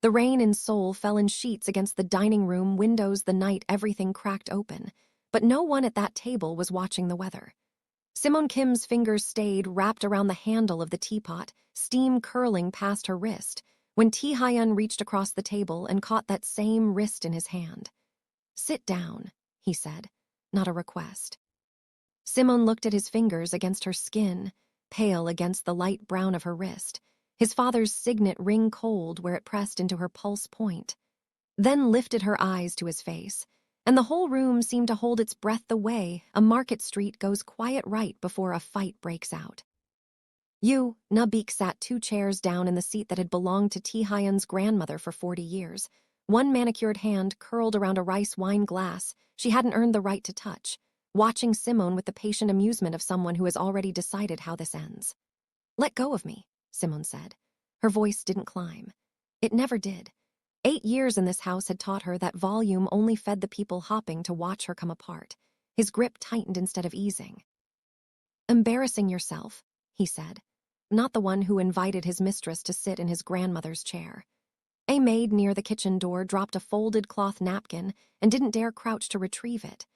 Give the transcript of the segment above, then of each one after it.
The rain in Seoul fell in sheets against the dining room windows the night everything cracked open, but no one at that table was watching the weather. Simone Kim's fingers stayed wrapped around the handle of the teapot, steam curling past her wrist, when Tae-hyun reached across the table and caught that same wrist in his hand. "Sit down," he said, not a request. Simone looked at his fingers against her skin, pale against the light brown of her wrist, his father's signet ring cold where it pressed into her pulse point. Then lifted her eyes to his face, and the whole room seemed to hold its breath the way a market street goes quiet right before a fight breaks out. Na-beek sat 2 chairs down in the seat that had belonged to Tae-hyun's grandmother for 40 years, one manicured hand curled around a rice wine glass she hadn't earned the right to touch, watching Simone with the patient amusement of someone who has already decided how this ends. "Let go of me," Simone said. Her voice didn't climb. It never did. 8 years in this house had taught her that volume only fed the people hopping to watch her come apart. His grip tightened instead of easing. "Embarrassing yourself," he said, not the one who invited his mistress to sit in his grandmother's chair. A maid near the kitchen door dropped a folded cloth napkin and didn't dare crouch to retrieve it.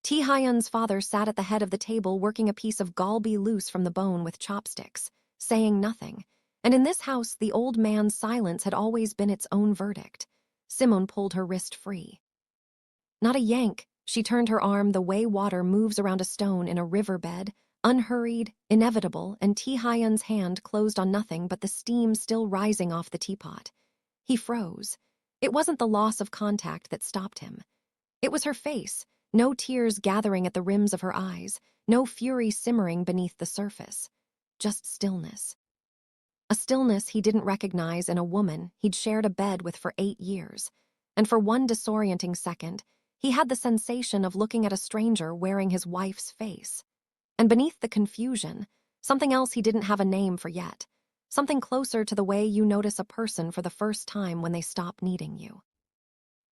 Tae-hyun's father sat at the head of the table working a piece of galbi loose from the bone with chopsticks, saying nothing. And in this house, the old man's silence had always been its own verdict. Simone pulled her wrist free. Not a yank, she turned her arm the way water moves around a stone in a riverbed, unhurried, inevitable, and Tae-hyun's hand closed on nothing but the steam still rising off the teapot. He froze. It wasn't the loss of contact that stopped him. It was her face, no tears gathering at the rims of her eyes, no fury simmering beneath the surface. Just stillness. A stillness he didn't recognize in a woman he'd shared a bed with for 8 years, and for one disorienting second, he had the sensation of looking at a stranger wearing his wife's face. And beneath the confusion, something else he didn't have a name for yet, something closer to the way you notice a person for the first time when they stop needing you.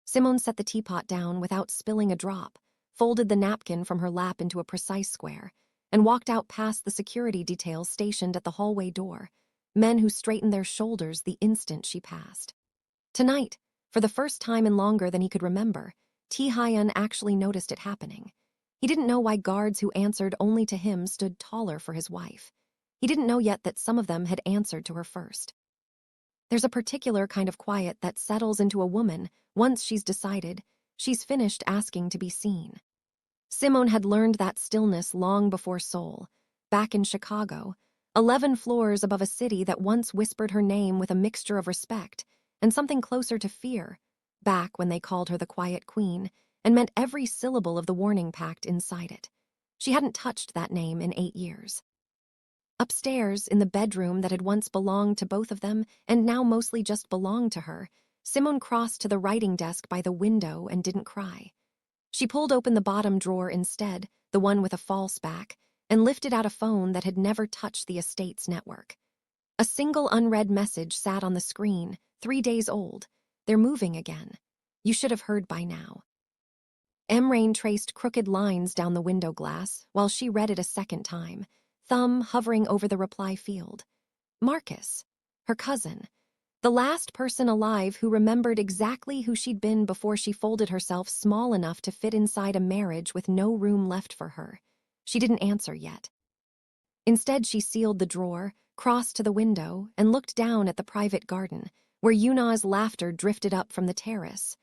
Simone set the teapot down without spilling a drop, folded the napkin from her lap into a precise square, and walked out past the security details stationed at the hallway door, men who straightened their shoulders the instant she passed. Tonight, for the first time in longer than he could remember, Tae-hyun actually noticed it happening. He didn't know why guards who answered only to him stood taller for his wife. He didn't know yet that some of them had answered to her first. There's a particular kind of quiet that settles into a woman once she's decided she's finished asking to be seen. Simone had learned that stillness long before Seoul, back in Chicago, 11 floors above a city that once whispered her name with a mixture of respect and something closer to fear, back when they called her the Quiet Queen and meant every syllable of the warning packed inside it. She hadn't touched that name in 8 years. Upstairs, in the bedroom that had once belonged to both of them and now mostly just belonged to her, Simone crossed to the writing desk by the window and didn't cry. She pulled open the bottom drawer instead, the one with a false back, and lifted out a phone that had never touched the estate's network. A single unread message sat on the screen, 3 days old. "They're moving again. You should have heard by now." Emrain traced crooked lines down the window glass while she read it a second time, thumb hovering over the reply field. Marcus, her cousin, the last person alive who remembered exactly who she'd been before she folded herself small enough to fit inside a marriage with no room left for her. She didn't answer yet. Instead, she sealed the drawer, crossed to the window, and looked down at the private garden, where Yuna's laughter drifted up from the terrace.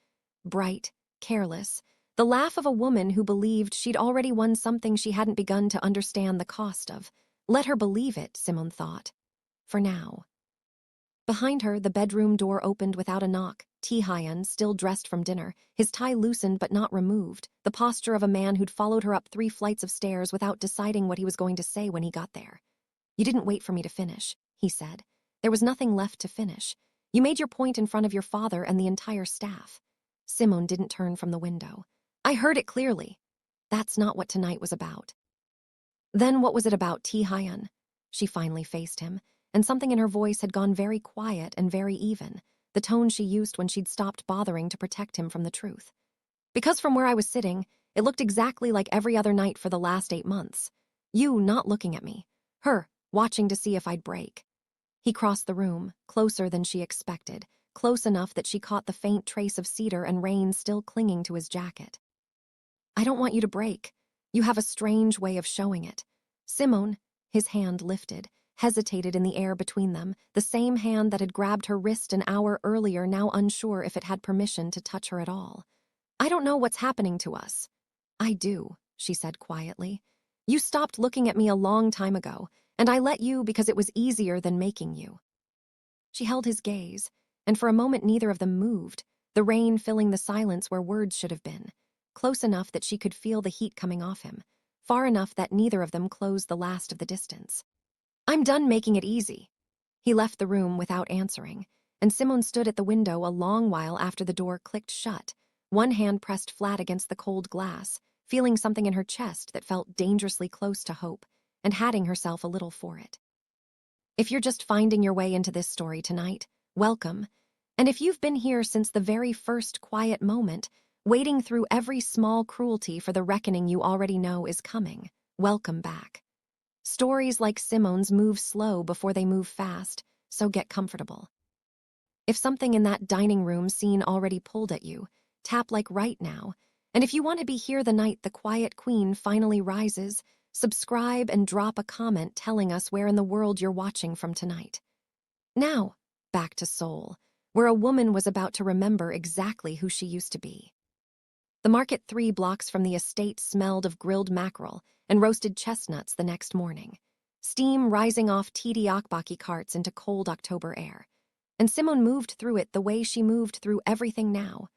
Bright, careless, the laugh of a woman who believed she'd already won something she hadn't begun to understand the cost of. Let her believe it, Simone thought. For now. Behind her, the bedroom door opened without a knock. Tae-hyun, still dressed from dinner, his tie loosened but not removed, the posture of a man who'd followed her up 3 flights of stairs without deciding what he was going to say when he got there. "You didn't wait for me to finish," he said. "There was nothing left to finish. You made your point in front of your father and the entire staff." Simone didn't turn from the window. "I heard it clearly. That's not what tonight was about." Then what was it about, Tae-hyun? She finally faced him, and something in her voice had gone very quiet and very even, the tone she used when she'd stopped bothering to protect him from the truth. "Because from where I was sitting, it looked exactly like every other night for the last 8 months. You not looking at me. Her watching to see if I'd break." He crossed the room, closer than she expected, close enough that she caught the faint trace of cedar and rain still clinging to his jacket. "I don't want you to break. You have a strange way of showing it." Simone, his hand lifted, hesitated in the air between them, the same hand that had grabbed her wrist an hour earlier, now unsure if it had permission to touch her at all. "I don't know what's happening to us." "I do," she said quietly. "You stopped looking at me a long time ago, and I let you because it was easier than making you." She held his gaze, and for a moment neither of them moved, the rain filling the silence where words should have been, close enough that she could feel the heat coming off him, far enough that neither of them closed the last of the distance. "I'm done making it easy." He left the room without answering, and Simone stood at the window a long while after the door clicked shut, one hand pressed flat against the cold glass, feeling something in her chest that felt dangerously close to hope, and hatting herself a little for it. If you're just finding your way into this story tonight, welcome. And if you've been here since the very first quiet moment, wading through every small cruelty for the reckoning you already know is coming, welcome back. Stories like Simone's move slow before they move fast, so get comfortable. If something in that dining room scene already pulled at you, tap like right now. And if you want to be here the night the quiet queen finally rises, subscribe and drop a comment telling us where in the world you're watching from tonight. Now, back to Seoul, where a woman was about to remember exactly who she used to be. The market 3 blocks from the estate smelled of grilled mackerel and roasted chestnuts the next morning, steam rising off tteokbokki carts into cold October air. And Simone moved through it the way she moved through everything now,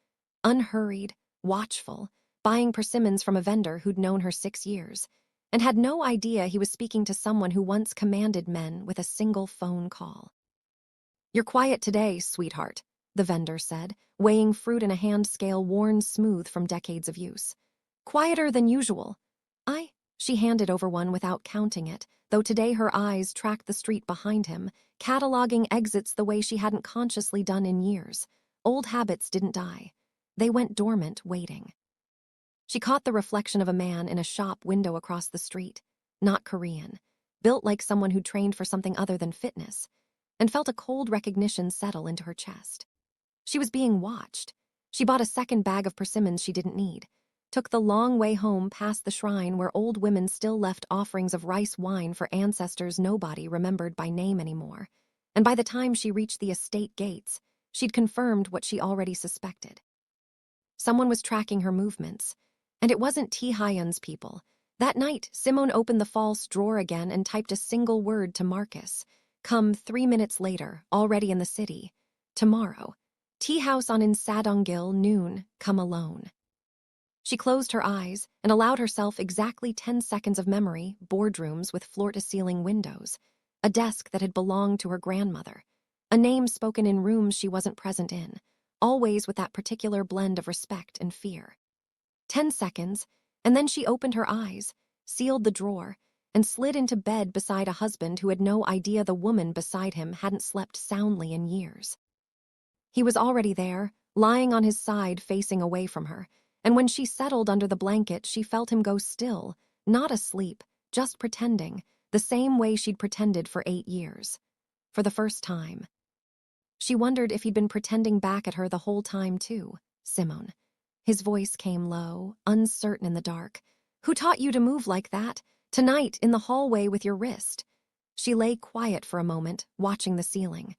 unhurried, watchful, buying persimmons from a vendor who'd known her 6 years, and had no idea he was speaking to someone who once commanded men with a single phone call. "You're quiet today, sweetheart," the vendor said, weighing fruit in a hand scale worn smooth from decades of use. "Quieter than usual." She handed over one without counting it, though today her eyes tracked the street behind him, cataloging exits the way she hadn't consciously done in years. Old habits didn't die. They went dormant, waiting. She caught the reflection of a man in a shop window across the street, not Korean, built like someone who'd trained for something other than fitness, and felt a cold recognition settle into her chest. She was being watched. She bought a second bag of persimmons she didn't need, took the long way home past the shrine where old women still left offerings of rice wine for ancestors nobody remembered by name anymore, and by the time she reached the estate gates, she'd confirmed what she already suspected. Someone was tracking her movements, and it wasn't Taehyun's people. That night, Simone opened the false drawer again and typed a single word to Marcus. Come 3 minutes later, already in the city. Tomorrow. Tea house on in Sadongil, noon, come alone. She closed her eyes and allowed herself exactly 10 seconds of memory, boardrooms with floor-to-ceiling windows, a desk that had belonged to her grandmother, a name spoken in rooms she wasn't present in, always with that particular blend of respect and fear. 10 seconds, and then she opened her eyes, sealed the drawer, and slid into bed beside a husband who had no idea the woman beside him hadn't slept soundly in years. He was already there, lying on his side facing away from her, and when she settled under the blanket she felt him go still, not asleep, just pretending, the same way she'd pretended for 8 years. For the first time. She wondered if he'd been pretending back at her the whole time too, Simone. His voice came low, uncertain in the dark. "Who taught you to move like that? Tonight, in the hallway with your wrist." She lay quiet for a moment, watching the ceiling.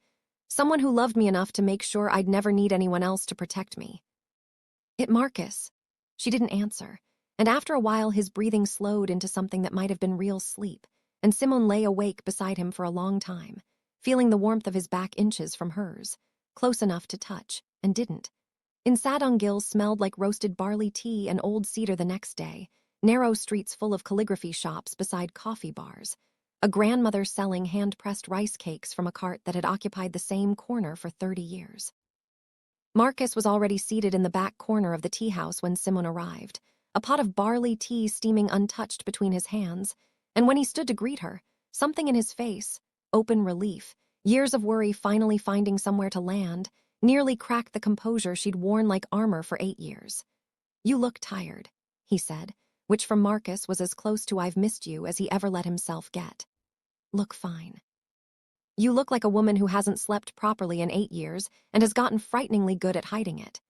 "Someone who loved me enough to make sure I'd never need anyone else to protect me." "It Marcus." She didn't answer, and after a while his breathing slowed into something that might have been real sleep, and Simone lay awake beside him for a long time, feeling the warmth of his back inches from hers, close enough to touch, and didn't. In Sadongil smelled like roasted barley tea and old cedar the next day, narrow streets full of calligraphy shops beside coffee bars, a grandmother selling hand-pressed rice cakes from a cart that had occupied the same corner for 30 years. Marcus was already seated in the back corner of the tea house when Simone arrived, a pot of barley tea steaming untouched between his hands, and when he stood to greet her, something in his face, open relief, years of worry finally finding somewhere to land, nearly cracked the composure she'd worn like armor for 8 years. "You look tired," he said, which from Marcus was as close to "I've missed you" as he ever let himself get. "Look fine." You look like a woman who hasn't slept properly in 8 years and has gotten frighteningly good at hiding it.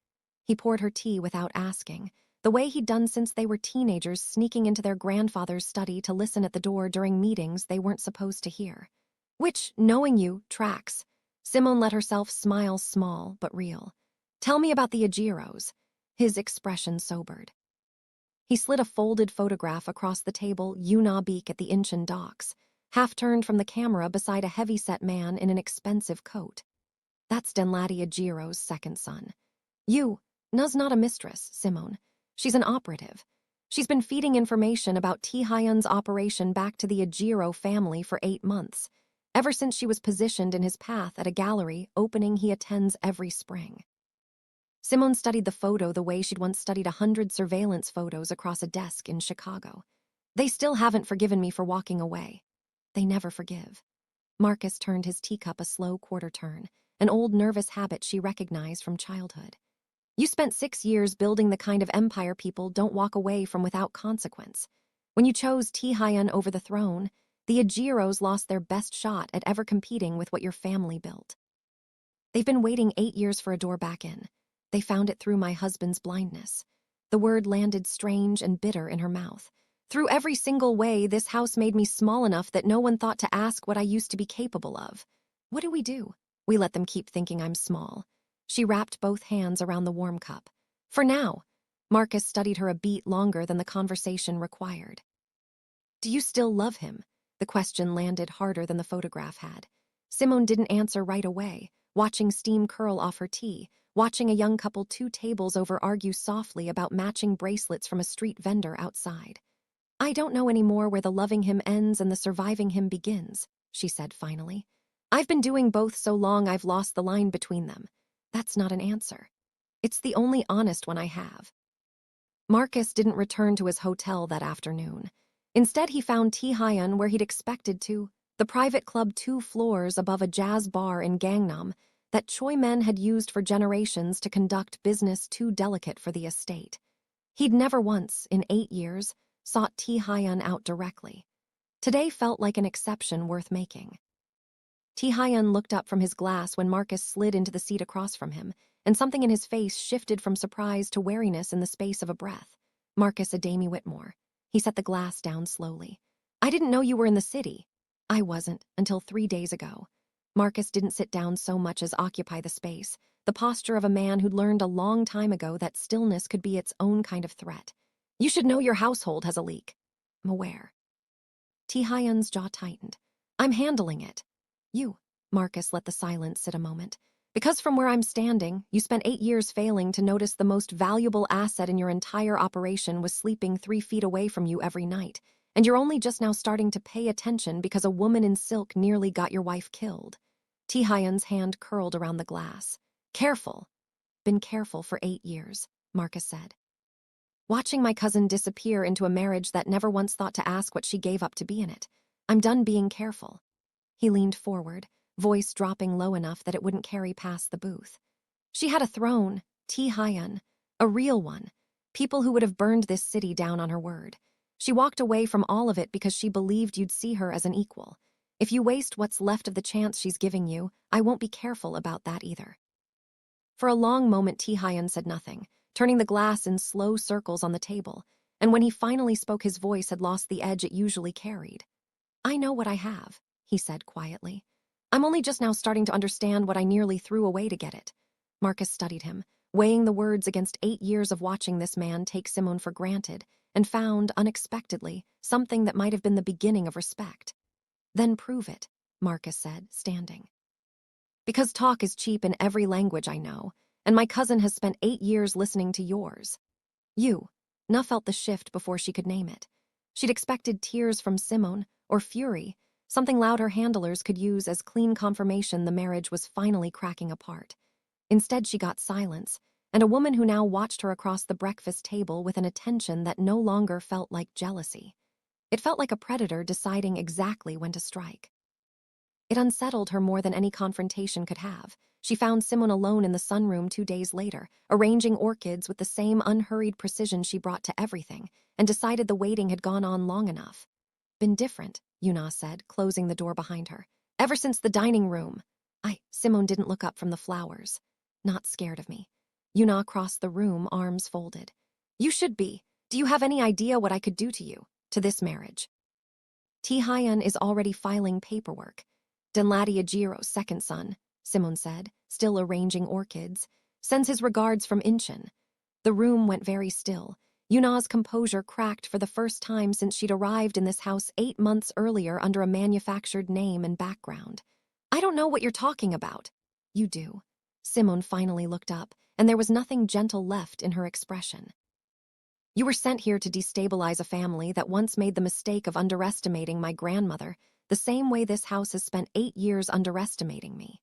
He poured her tea without asking, the way he'd done since they were teenagers sneaking into their grandfather's study to listen at the door during meetings they weren't supposed to hear. Which, knowing you, tracks. Simone let herself smile small but real. Tell me about the Agiros. His expression sobered. He slid a folded photograph across the table, beak at the Incheon docks, half-turned from the camera beside a heavy-set man in an expensive coat. That's Denlady Agiro's second son. Na's not a mistress, Simone. She's an operative. She's been feeding information about Taehyun's operation back to the Agiro family for 8 months, ever since she was positioned in his path at a gallery opening he attends every spring. Simone studied the photo the way she'd once studied 100 surveillance photos across a desk in Chicago. They still haven't forgiven me for walking away. They never forgive. Marcus turned his teacup a slow quarter turn, an old nervous habit she recognized from childhood. You spent 6 years building the kind of empire people don't walk away from without consequence. When you chose Taehyun over the throne, the Agiros lost their best shot at ever competing with what your family built. They've been waiting 8 years for a door back in. They found it through my husband's blindness. The word landed strange and bitter in her mouth. Through every single way, this house made me small enough that no one thought to ask what I used to be capable of. What do? We let them keep thinking I'm small. She wrapped both hands around the warm cup. For now. Marcus studied her a beat longer than the conversation required. Do you still love him? The question landed harder than the photograph had. Simone didn't answer right away, watching steam curl off her tea, watching a young couple 2 tables over argue softly about matching bracelets from a street vendor outside. I don't know anymore where the loving him ends and the surviving him begins, she said finally. I've been doing both so long I've lost the line between them. That's not an answer. It's the only honest one I have. Marcus didn't return to his hotel that afternoon. Instead, he found Taehyun where he'd expected to, the private club 2 floors above a jazz bar in Gangnam that Choi men had used for generations to conduct business too delicate for the estate. He'd never once, in 8 years, sought Taehyun out directly. Today felt like an exception worth making. Taehyun looked up from his glass when Marcus slid into the seat across from him, and something in his face shifted from surprise to wariness in the space of a breath. Marcus Adami Whitmore. He set the glass down slowly. I didn't know you were in the city. I wasn't, until 3 days ago. Marcus didn't sit down so much as occupy the space, the posture of a man who'd learned a long time ago that stillness could be its own kind of threat. You should know your household has a leak. I'm aware. Taehyun's jaw tightened. I'm handling it. Marcus let the silence sit a moment. Because from where I'm standing, you spent 8 years failing to notice the most valuable asset in your entire operation was sleeping 3 feet away from you every night, and you're only just now starting to pay attention because a woman in silk nearly got your wife killed. Taehyun's hand curled around the glass. Careful. Been careful for 8 years, Marcus said. Watching my cousin disappear into a marriage that never once thought to ask what she gave up to be in it. I'm done being careful. He leaned forward, voice dropping low enough that it wouldn't carry past the booth. She had a throne, Taehyun, a real one. People who would have burned this city down on her word. She walked away from all of it because she believed you'd see her as an equal. If you waste what's left of the chance she's giving you, I won't be careful about that either. For a long moment, Taehyun said nothing, turning the glass in slow circles on the table, and when he finally spoke, his voice had lost the edge it usually carried. I know what I have, he said quietly. I'm only just now starting to understand what I nearly threw away to get it. Marcus studied him, weighing the words against 8 years of watching this man take Simone for granted, and found, unexpectedly, something that might have been the beginning of respect. Then prove it, Marcus said, standing. Because talk is cheap in every language I know, and my cousin has spent 8 years listening to yours. Na felt the shift before she could name it. She'd expected tears from Simone, or fury, something loud her handlers could use as clean confirmation the marriage was finally cracking apart. Instead, she got silence, and a woman who now watched her across the breakfast table with an attention that no longer felt like jealousy. It felt like a predator deciding exactly when to strike. It unsettled her more than any confrontation could have. She found Simone alone in the sunroom 2 days later, arranging orchids with the same unhurried precision she brought to everything, and decided the waiting had gone on long enough. Been different, Yuna said, closing the door behind her. Ever since the dining room. Simone didn't look up from the flowers. Not scared of me. Yuna crossed the room, arms folded. You should be. Do you have any idea what I could do to you, to this marriage? Taehyun is already filing paperwork. Dunladi Ajiro's second son, Simone said, still arranging orchids, sends his regards from Incheon. The room went very still. Yuna's composure cracked for the first time since she'd arrived in this house 8 months earlier under a manufactured name and background. I don't know what you're talking about. You do. Simone finally looked up, and there was nothing gentle left in her expression. You were sent here to destabilize a family that once made the mistake of underestimating my grandmother, the same way this house has spent 8 years underestimating me.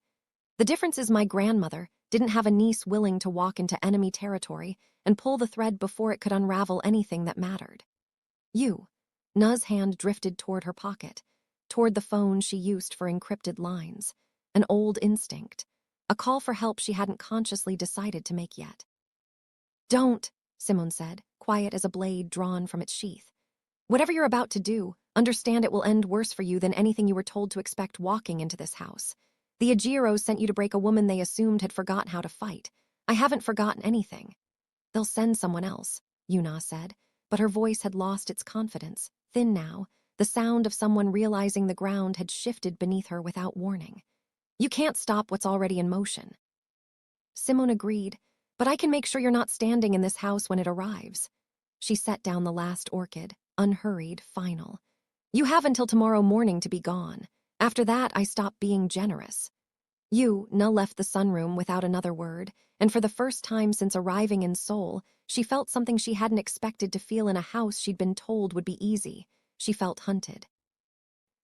The difference is my grandmother didn't have a niece willing to walk into enemy territory and pull the thread before it could unravel anything that mattered. You. Na's hand drifted toward her pocket, toward the phone she used for encrypted lines, an old instinct, a call for help she hadn't consciously decided to make yet. Don't, Simone said, quiet as a blade drawn from its sheath. Whatever you're about to do, understand it will end worse for you than anything you were told to expect walking into this house. The Ajiros sent you to break a woman they assumed had forgotten how to fight. I haven't forgotten anything. They'll send someone else, Yuna said, but her voice had lost its confidence, thin now, the sound of someone realizing the ground had shifted beneath her without warning. You can't stop what's already in motion. Simone agreed, but I can make sure you're not standing in this house when it arrives. She set down the last orchid, unhurried, final. You have until tomorrow morning to be gone. After that, I stop being generous. Na left the sunroom without another word, and for the first time since arriving in Seoul, she felt something she hadn't expected to feel in a house she'd been told would be easy. She felt hunted.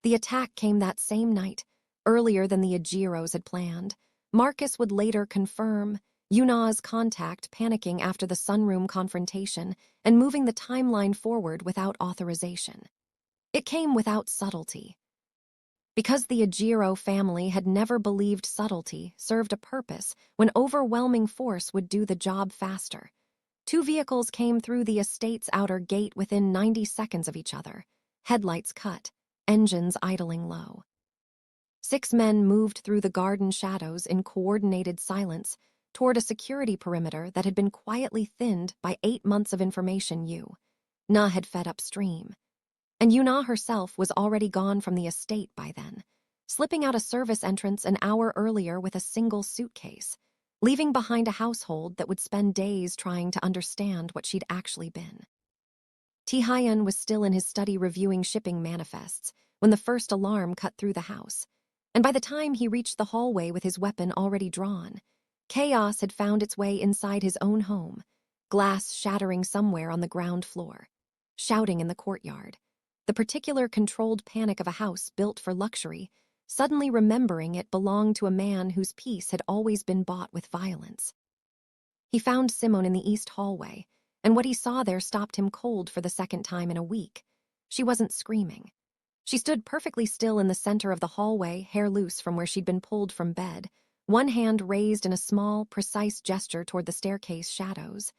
The attack came that same night, earlier than the Ajiros had planned. Marcus would later confirm Yuna's contact, panicking after the sunroom confrontation and moving the timeline forward without authorization. It came without subtlety. Because the Ajiro family had never believed subtlety served a purpose when overwhelming force would do the job faster. 2 vehicles came through the estate's outer gate within 90 seconds of each other, headlights cut, engines idling low. 6 men moved through the garden shadows in coordinated silence toward a security perimeter that had been quietly thinned by 8 months of information Na had fed upstream. And Yuna herself was already gone from the estate by then, slipping out a service entrance an hour earlier with a single suitcase, leaving behind a household that would spend days trying to understand what she'd actually been. Taehyun was still in his study reviewing shipping manifests when the first alarm cut through the house, and by the time he reached the hallway with his weapon already drawn, chaos had found its way inside his own home, glass shattering somewhere on the ground floor, shouting in the courtyard. The particular controlled panic of a house built for luxury, suddenly remembering it belonged to a man whose peace had always been bought with violence. He found Simone in the east hallway, and what he saw there stopped him cold for the second time in a week. She wasn't screaming. She stood perfectly still in the center of the hallway, hair loose from where she'd been pulled from bed, one hand raised in a small, precise gesture toward the staircase shadows.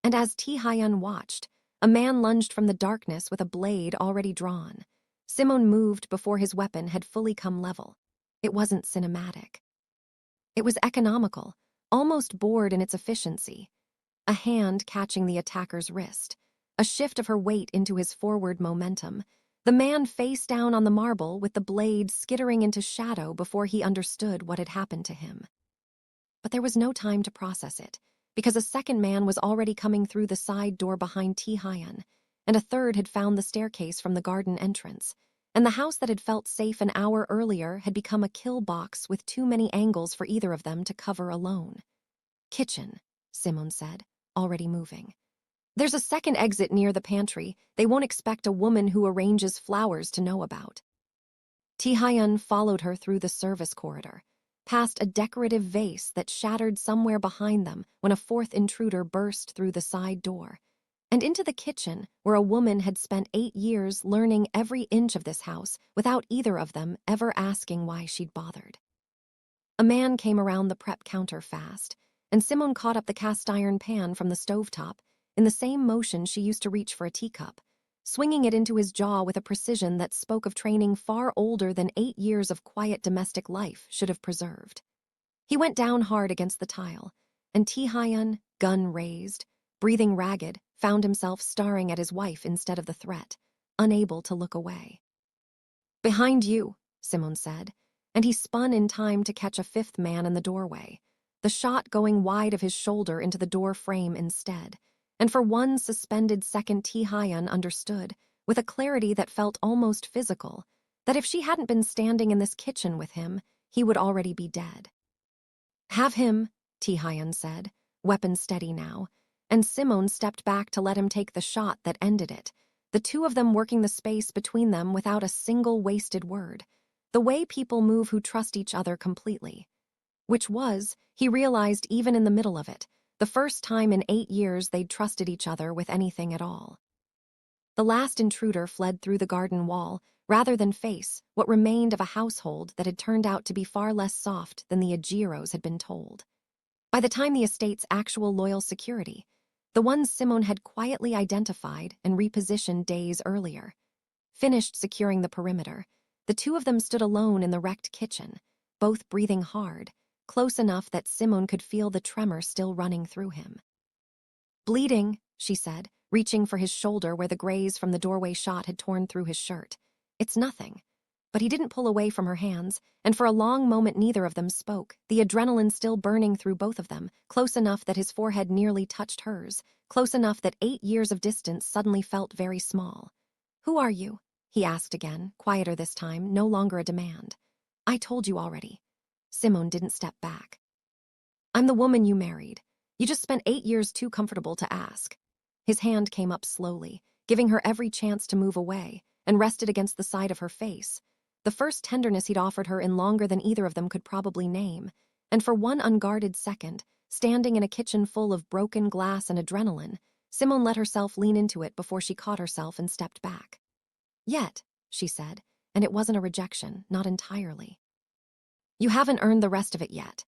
And as Taehyun watched, a man lunged from the darkness with a blade already drawn. Simone moved before his weapon had fully come level. It wasn't cinematic. It was economical, almost bored in its efficiency. A hand catching the attacker's wrist, a shift of her weight into his forward momentum. The man face down on the marble with the blade skittering into shadow before he understood what had happened to him. But there was no time to process it, because a second man was already coming through the side door behind Taehyun, and a third had found the staircase from the garden entrance, and the house that had felt safe an hour earlier had become a kill box with too many angles for either of them to cover alone. Kitchen, Simone said, already moving. There's a second exit near the pantry they won't expect a woman who arranges flowers to know about. Taehyun followed her through the service corridor, past a decorative vase that shattered somewhere behind them when a fourth intruder burst through the side door, and into the kitchen where a woman had spent 8 years learning every inch of this house without either of them ever asking why she'd bothered. A man came around the prep counter fast, and Simone caught up the cast iron pan from the stovetop in the same motion she used to reach for a teacup, swinging it into his jaw with a precision that spoke of training far older than 8 years of quiet domestic life should have preserved. He went down hard against the tile, and Tae-hyun, gun raised, breathing ragged, found himself staring at his wife instead of the threat, unable to look away. "Behind you," Simone said, and he spun in time to catch a fifth man in the doorway, the shot going wide of his shoulder into the door frame instead. And for one suspended second, Tae-hyun understood, with a clarity that felt almost physical, that if she hadn't been standing in this kitchen with him, he would already be dead. "Have him," Tae-hyun said, weapon steady now, and Simone stepped back to let him take the shot that ended it, the two of them working the space between them without a single wasted word, the way people move who trust each other completely. Which was, he realized even in the middle of it, the first time in 8 years they'd trusted each other with anything at all. The last intruder fled through the garden wall, rather than face what remained of a household that had turned out to be far less soft than the Ajiros had been told. By the time the estate's actual loyal security, the ones Simone had quietly identified and repositioned days earlier, finished securing the perimeter, the two of them stood alone in the wrecked kitchen, both breathing hard, close enough that Simone could feel the tremor still running through him. "Bleeding," she said, reaching for his shoulder where the graze from the doorway shot had torn through his shirt. "It's nothing." But he didn't pull away from her hands, and for a long moment neither of them spoke, the adrenaline still burning through both of them, close enough that his forehead nearly touched hers, close enough that 8 years of distance suddenly felt very small. "Who are you?" he asked again, quieter this time, no longer a demand. "I told you already." Simone didn't step back. "I'm the woman you married. You just spent 8 years too comfortable to ask." His hand came up slowly, giving her every chance to move away, and rested against the side of her face, the first tenderness he'd offered her in longer than either of them could probably name, and for one unguarded second, standing in a kitchen full of broken glass and adrenaline, Simone let herself lean into it before she caught herself and stepped back. "Yet," she said, and it wasn't a rejection, not entirely. "You haven't earned the rest of it yet.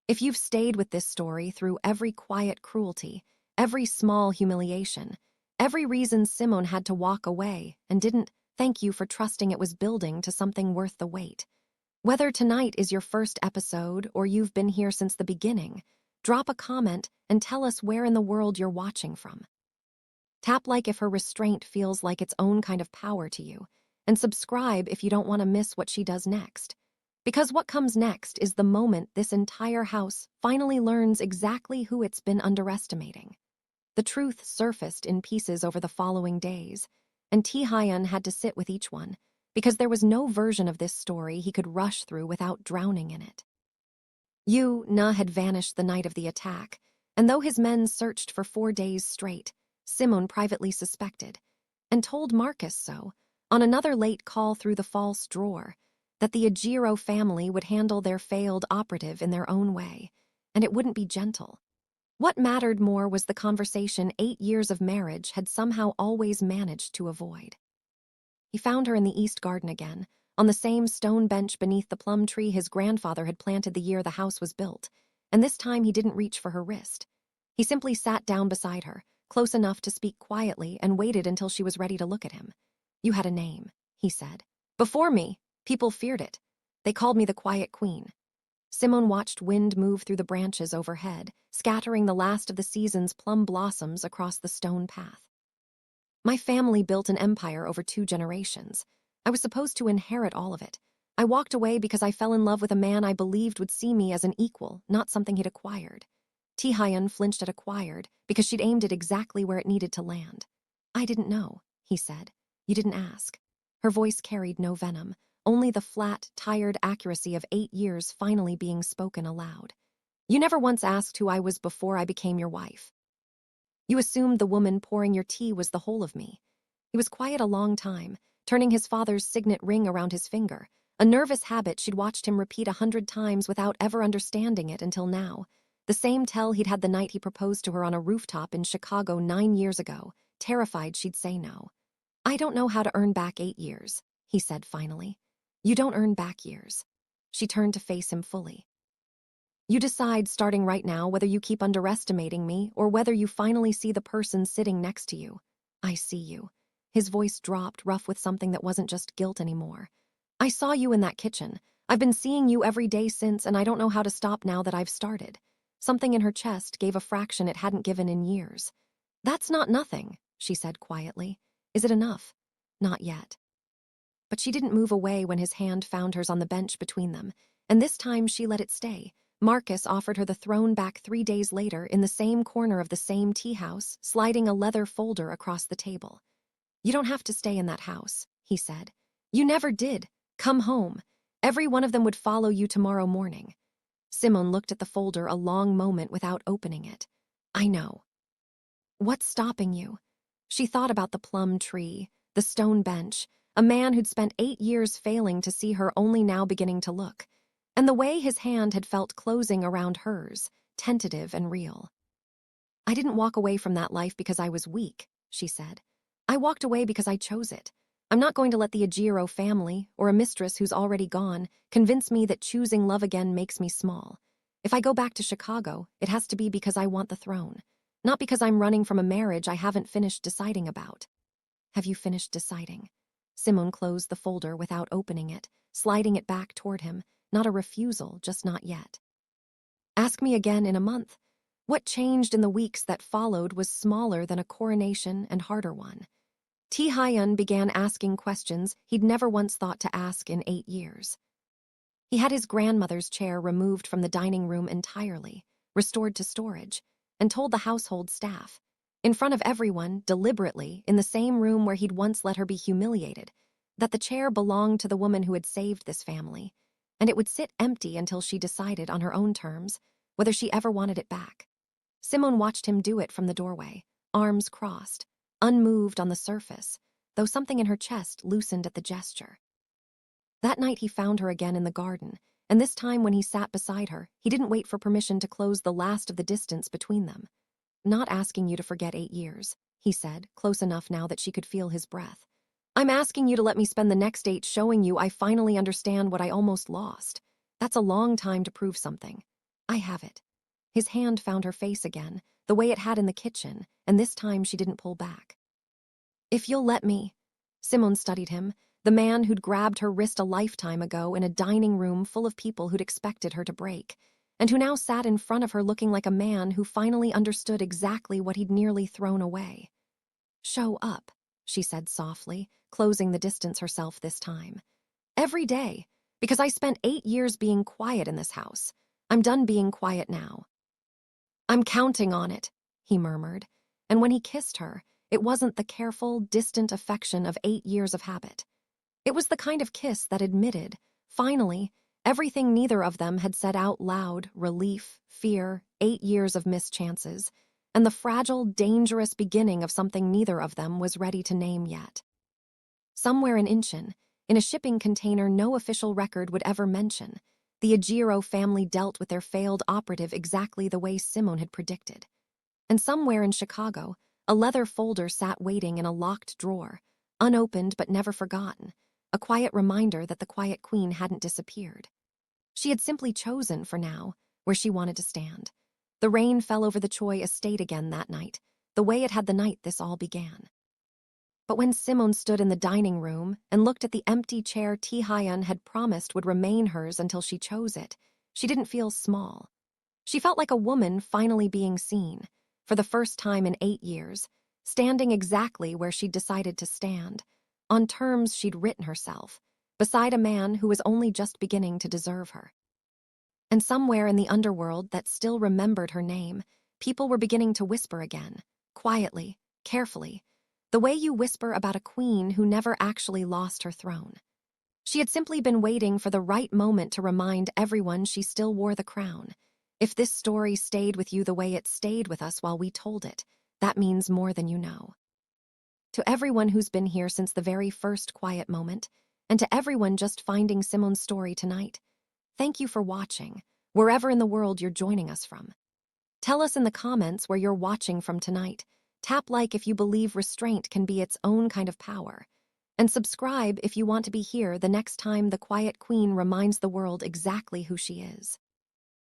If you've stayed with this story through every quiet cruelty, every small humiliation, every reason Simone had to walk away and didn't thank you for trusting it was building to something worth the wait. Whether tonight is your first episode or you've been here since the beginning, drop a comment and tell us where in the world you're watching from. Tap like if her restraint feels like its own kind of power to you, and subscribe if you don't want to miss what she does next. Because what comes next is the moment this entire house finally learns exactly who it's been underestimating. The truth surfaced in pieces over the following days, and Tae-hyun had to sit with each one, because there was no version of this story he could rush through without drowning in it. Na had vanished the night of the attack, and though his men searched for 4 days straight, Simone privately suspected, and told Marcus so, on another late call through the false drawer, that the Ajiro family would handle their failed operative in their own way, and it wouldn't be gentle. What mattered more was the conversation 8 years of marriage had somehow always managed to avoid. He found her in the East Garden again, on the same stone bench beneath the plum tree his grandfather had planted the year the house was built, and this time he didn't reach for her wrist. He simply sat down beside her, close enough to speak quietly, and waited until she was ready to look at him. "You had a name," he said. "Before me, people feared it. They called me the Quiet Queen." Simone watched wind move through the branches overhead, scattering the last of the season's plum blossoms across the stone path. "My family built an empire over 2 generations. I was supposed to inherit all of it. I walked away because I fell in love with a man I believed would see me as an equal, not something he'd acquired." Tae-hyun flinched at acquired because she'd aimed it exactly where it needed to land. "I didn't know," he said. "You didn't ask." Her voice carried no venom, only the flat, tired accuracy of 8 years finally being spoken aloud. "You never once asked who I was before I became your wife. You assumed the woman pouring your tea was the whole of me." He was quiet a long time, turning his father's signet ring around his finger, a nervous habit she'd watched him repeat 100 times without ever understanding it until now. The same tell he'd had the night he proposed to her on a rooftop in Chicago 9 years ago, terrified she'd say no. "I don't know how to earn back 8 years, he said finally. "You don't earn back years." She turned to face him fully. "You decide starting right now whether you keep underestimating me or whether you finally see the person sitting next to you." "I see you." His voice dropped, rough with something that wasn't just guilt anymore. I saw you in that kitchen. I've been seeing you every day since, and I don't know how to stop now that I've started. Something in her chest gave a fraction it hadn't given in years. That's not nothing, she said quietly. Is it enough? Not yet. But she didn't move away when his hand found hers on the bench between them, and this time she let it stay. Marcus offered her the throne back 3 days later in the same corner of the same tea house, sliding a leather folder across the table. You don't have to stay in that house, he said. You never did. Come home. Every one of them would follow you tomorrow morning. Simone looked at the folder a long moment without opening it. I know. What's stopping you? She thought about the plum tree, the stone bench, a man who'd spent 8 years failing to see her, only now beginning to look, and the way his hand had felt closing around hers, tentative and real. I didn't walk away from that life because I was weak, she said. I walked away because I chose it. I'm not going to let the Ajiro family, or a mistress who's already gone, convince me that choosing love again makes me small. If I go back to Chicago, it has to be because I want the throne, not because I'm running from a marriage I haven't finished deciding about. Have you finished deciding? Simone closed the folder without opening it, sliding it back toward him, not a refusal, just not yet. Ask me again in a month. What changed in the weeks that followed was smaller than a coronation and harder one. Tae-hyun began asking questions he'd never once thought to ask in 8 years. He had his grandmother's chair removed from the dining room entirely, restored to storage, and told the household staff, in front of everyone, deliberately, in the same room where he'd once let her be humiliated, that the chair belonged to the woman who had saved this family, and it would sit empty until she decided on her own terms whether she ever wanted it back. Simone watched him do it from the doorway, arms crossed, unmoved on the surface, though something in her chest loosened at the gesture. That night he found her again in the garden, and this time when he sat beside her, he didn't wait for permission to close the last of the distance between them. Not asking you to forget 8 years, he said, close enough now that she could feel his breath. I'm asking you to let me spend the next 8 showing you I finally understand what I almost lost. That's a long time to prove something. I have it. His hand found her face again, the way it had in the kitchen, and this time she didn't pull back. If you'll let me. Simone studied him, the man who'd grabbed her wrist a lifetime ago in a dining room full of people who'd expected her to break, and who now sat in front of her looking like a man who finally understood exactly what he'd nearly thrown away. Show up, she said softly, closing the distance herself this time. Every day, because I spent 8 years being quiet in this house. I'm done being quiet now. I'm counting on it, he murmured, and when he kissed her, it wasn't the careful, distant affection of 8 years of habit. It was the kind of kiss that admitted, finally, everything neither of them had said out loud: relief, fear, 8 years of missed chances, and the fragile, dangerous beginning of something neither of them was ready to name yet. Somewhere in Incheon, in a shipping container no official record would ever mention, the Ajiro family dealt with their failed operative exactly the way Simone had predicted. And somewhere in Chicago, a leather folder sat waiting in a locked drawer, unopened but never forgotten, a quiet reminder that the Quiet Queen hadn't disappeared. She had simply chosen, for now, where she wanted to stand. The rain fell over the Choi estate again that night, the way it had the night this all began. But when Simone stood in the dining room and looked at the empty chair Tae-hyun had promised would remain hers until she chose it, she didn't feel small. She felt like a woman finally being seen, for the first time in 8 years, standing exactly where she'd decided to stand, on terms she'd written herself, beside a man who was only just beginning to deserve her. And somewhere in the underworld that still remembered her name, people were beginning to whisper again, quietly, carefully, the way you whisper about a queen who never actually lost her throne. She had simply been waiting for the right moment to remind everyone she still wore the crown. If this story stayed with you the way it stayed with us while we told it, that means more than you know. To everyone who's been here since the very first quiet moment, and to everyone just finding Simone's story tonight, thank you for watching, wherever in the world you're joining us from. Tell us in the comments where you're watching from tonight. Tap like if you believe restraint can be its own kind of power. And subscribe if you want to be here the next time the Quiet Queen reminds the world exactly who she is.